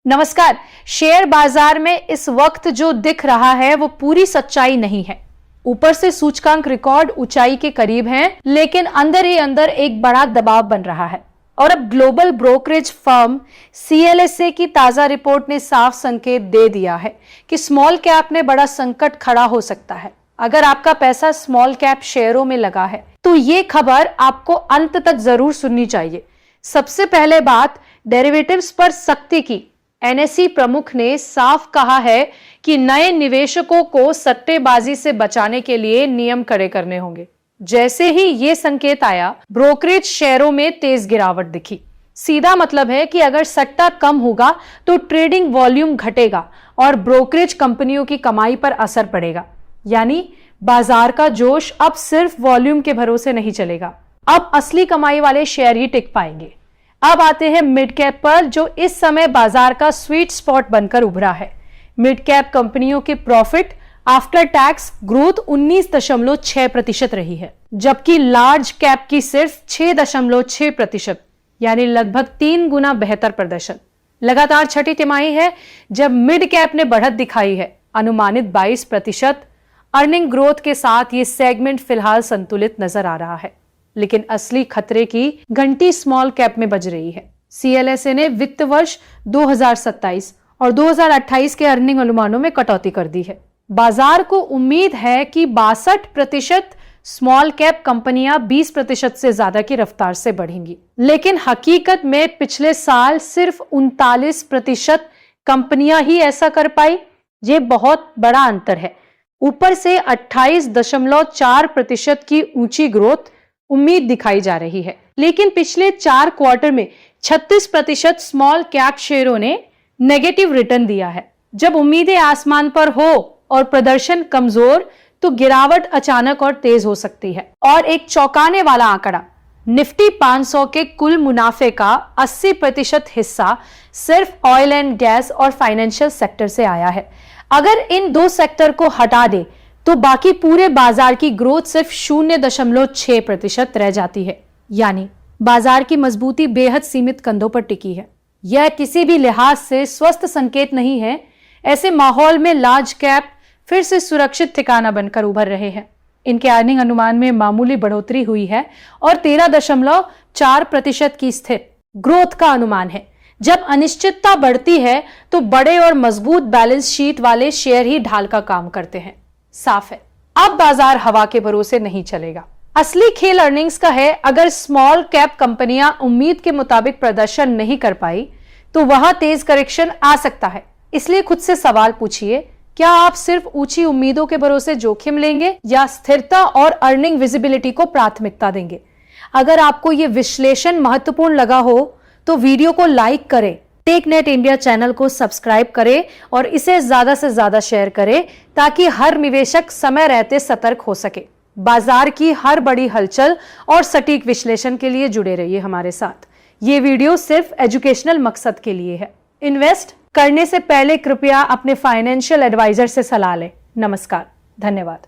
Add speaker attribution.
Speaker 1: नमस्कार। शेयर बाजार में इस वक्त जो दिख रहा है वो पूरी सच्चाई नहीं है। ऊपर से सूचकांक रिकॉर्ड ऊंचाई के करीब हैं, लेकिन अंदर ही अंदर एक बड़ा दबाव बन रहा है। और अब ग्लोबल ब्रोकरेज फर्म CLSA की ताजा रिपोर्ट ने साफ संकेत दे दिया है कि स्मॉल कैप में बड़ा संकट खड़ा हो सकता है। अगर आपका पैसा स्मॉल कैप शेयरों में लगा है तो ये खबर आपको अंत तक जरूर सुननी चाहिए। सबसे पहले बात, डेरिवेटिव्स पर सख्ती की। NSE प्रमुख ने साफ कहा है कि नए निवेशकों को सट्टेबाजी से बचाने के लिए नियम कड़े करने होंगे। जैसे ही ये संकेत आया, ब्रोकरेज शेयरों में तेज गिरावट दिखी। सीधा मतलब है कि अगर सट्टा कम होगा तो ट्रेडिंग वॉल्यूम घटेगा और ब्रोकरेज कंपनियों की कमाई पर असर पड़ेगा। यानी बाजार का जोश अब सिर्फ वॉल्यूम के भरोसे नहीं चलेगा। अब असली कमाई वाले शेयर ही टिक पाएंगे। अब आते हैं मिड कैप पर, जो इस समय बाजार का स्वीट स्पॉट बनकर उभरा है। मिड कैप कंपनियों के प्रॉफिट आफ्टर टैक्स ग्रोथ 19.6% रही है, जबकि लार्ज कैप की सिर्फ 6.6%, यानी लगभग 3 गुना बेहतर प्रदर्शन। लगातार छठी तिमाही है जब मिड कैप ने बढ़त दिखाई है, अनुमानित 22%। अर्निंग ग्रोथ के साथ ये सेगमेंट फिलहाल संतुलित नजर आ रहा है, लेकिन असली खतरे की घंटी स्मॉल कैप में बज रही है। CLSA ने वित्त वर्ष 2027 और 2028 के अर्निंग अनुमानों में कटौती कर दी है। बाजार को उम्मीद है कि 62% स्मॉल कैप कंपनियां 20% से ज्यादा की रफ्तार से बढ़ेंगी, लेकिन हकीकत में पिछले साल सिर्फ 39% कंपनियां ही ऐसा कर पाई। ये बहुत बड़ा अंतर है। ऊपर से 28.4% की ऊंची ग्रोथ उम्मीद दिखाई जा रही है, लेकिन पिछले 4 क्वार्टर में 36% स्मॉल कैप शेयरों ने नेगेटिव रिटर्न दिया है। जब उम्मीदें आसमान पर हो और प्रदर्शन कमजोर, तो गिरावट अचानक और तेज हो सकती है। और एक चौंकाने वाला आंकड़ा, निफ्टी 500 के कुल मुनाफे का 80% हिस्सा सिर्फ ऑयल एंड गैस और फाइनेंशियल सेक्टर से आया है। अगर इन 2 सेक्टर को हटा दे तो बाकी पूरे बाजार की ग्रोथ सिर्फ 0.6% रह जाती है। यानी बाजार की मजबूती बेहद सीमित कंधों पर टिकी है। यह किसी भी लिहाज से स्वस्थ संकेत नहीं है। ऐसे माहौल में लार्ज कैप फिर से सुरक्षित ठिकाना बनकर उभर रहे हैं। इनके अर्निंग अनुमान में मामूली बढ़ोतरी हुई है और 13.4% की स्थिर ग्रोथ का अनुमान है। जब अनिश्चितता बढ़ती है तो बड़े और मजबूत बैलेंस शीट वाले शेयर ही ढाल का काम करते हैं। साफ है, अब बाजार हवा के भरोसे नहीं चलेगा। असली खेल अर्निंग्स का है। अगर स्मॉल कैप कंपनियां उम्मीद के मुताबिक प्रदर्शन नहीं कर पाई तो वहां तेज करेक्शन आ सकता है। इसलिए खुद से सवाल पूछिए, क्या आप सिर्फ ऊंची उम्मीदों के भरोसे जोखिम लेंगे या स्थिरता और अर्निंग विजिबिलिटी को प्राथमिकता देंगे? अगर आपको यह विश्लेषण महत्वपूर्ण लगा हो तो वीडियो को लाइक करें, टेकनेट इंडिया चैनल को सब्सक्राइब करें और इसे ज्यादा से ज्यादा शेयर करें, ताकि हर निवेशक समय रहते सतर्क हो सके। बाजार की हर बड़ी हलचल और सटीक विश्लेषण के लिए जुड़े रहिए हमारे साथ। ये वीडियो सिर्फ एजुकेशनल मकसद के लिए है। इन्वेस्ट करने से पहले कृपया अपने फाइनेंशियल एडवाइजर से सलाह लें। नमस्कार, धन्यवाद।